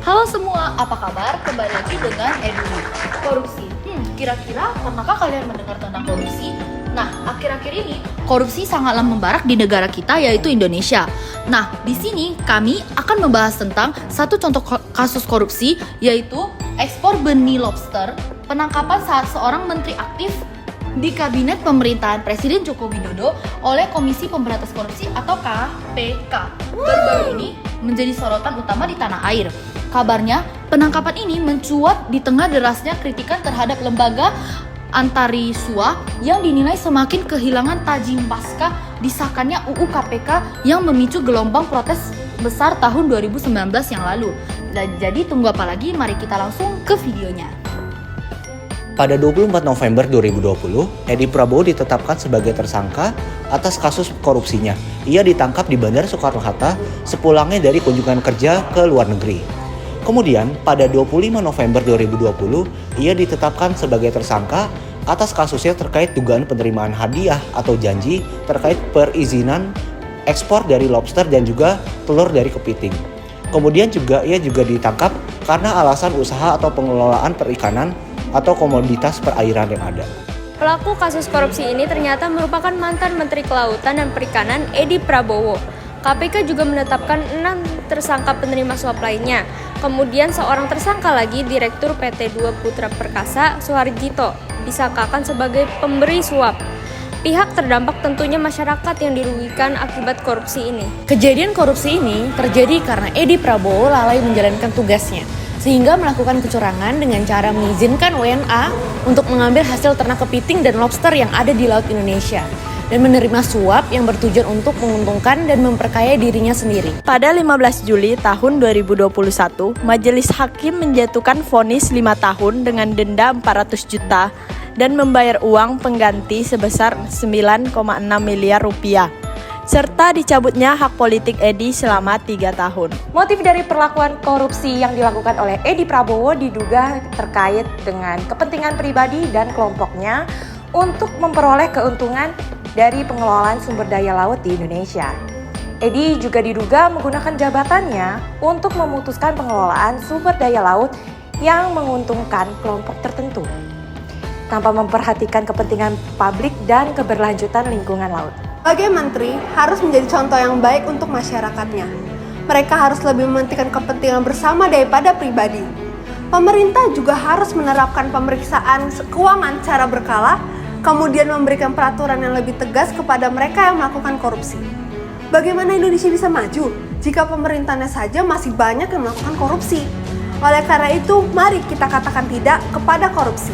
Halo semua, apa kabar? Kembali lagi dengan Edu. Korupsi. Kira-kira pernahkah kalian mendengar tentang korupsi? Nah, akhir-akhir ini korupsi sangatlah membarak di negara kita, yaitu Indonesia. Nah, di sini kami akan membahas tentang satu contoh kasus korupsi, yaitu ekspor benih lobster, penangkapan saat seorang menteri aktif di kabinet pemerintahan Presiden Joko Widodo oleh Komisi Pemberantasan Korupsi atau KPK. Baru-baru ini menjadi sorotan utama di tanah air. Kabarnya, penangkapan ini mencuat di tengah derasnya kritikan terhadap lembaga antarisua yang dinilai semakin kehilangan tajim pasca disahkannya UU KPK yang memicu gelombang protes besar tahun 2019 yang lalu. Dan jadi tunggu apa lagi, mari kita langsung ke videonya. Pada 24 November 2020, Edi Prabowo ditetapkan sebagai tersangka atas kasus korupsinya. Ia ditangkap di Bandara Soekarno-Hatta sepulangnya dari kunjungan kerja ke luar negeri. Kemudian, pada 25 November 2020, ia ditetapkan sebagai tersangka atas kasusnya terkait dugaan penerimaan hadiah atau janji terkait perizinan ekspor dari lobster dan juga telur dari kepiting. Kemudian ia juga ditangkap karena alasan usaha atau pengelolaan perikanan atau komoditas perairan yang ada. Pelaku kasus korupsi ini ternyata merupakan mantan Menteri Kelautan dan Perikanan Edi Prabowo. KPK juga menetapkan 6 tersangka penerima suap lainnya. Kemudian seorang tersangka lagi, Direktur PT 2 Putra Perkasa, Suharjito, disangkakan sebagai pemberi suap. Pihak terdampak tentunya masyarakat yang dirugikan akibat korupsi ini. Kejadian korupsi ini terjadi karena Edi Prabowo lalai menjalankan tugasnya, sehingga melakukan kecurangan dengan cara mengizinkan WNA untuk mengambil hasil ternak kepiting dan lobster yang ada di Laut Indonesia, dan menerima suap yang bertujuan untuk menguntungkan dan memperkaya dirinya sendiri. Pada 15 Juli tahun 2021, Majelis Hakim menjatuhkan vonis 5 tahun dengan denda 400 juta dan membayar uang pengganti sebesar 9,6 miliar rupiah, serta dicabutnya hak politik Edi selama 3 tahun. Motif dari perlakuan korupsi yang dilakukan oleh Edi Prabowo diduga terkait dengan kepentingan pribadi dan kelompoknya untuk memperoleh keuntungan dari pengelolaan sumber daya laut di Indonesia. Edi juga diduga menggunakan jabatannya untuk memutuskan pengelolaan sumber daya laut yang menguntungkan kelompok tertentu, tanpa memperhatikan kepentingan publik dan keberlanjutan lingkungan laut. Sebagai menteri, harus menjadi contoh yang baik untuk masyarakatnya. Mereka harus lebih mementingkan kepentingan bersama daripada pribadi. Pemerintah juga harus menerapkan pemeriksaan keuangan secara berkala, kemudian memberikan peraturan yang lebih tegas kepada mereka yang melakukan korupsi. Bagaimana Indonesia bisa maju jika pemerintahnya saja masih banyak yang melakukan korupsi? Oleh karena itu, mari kita katakan tidak kepada korupsi.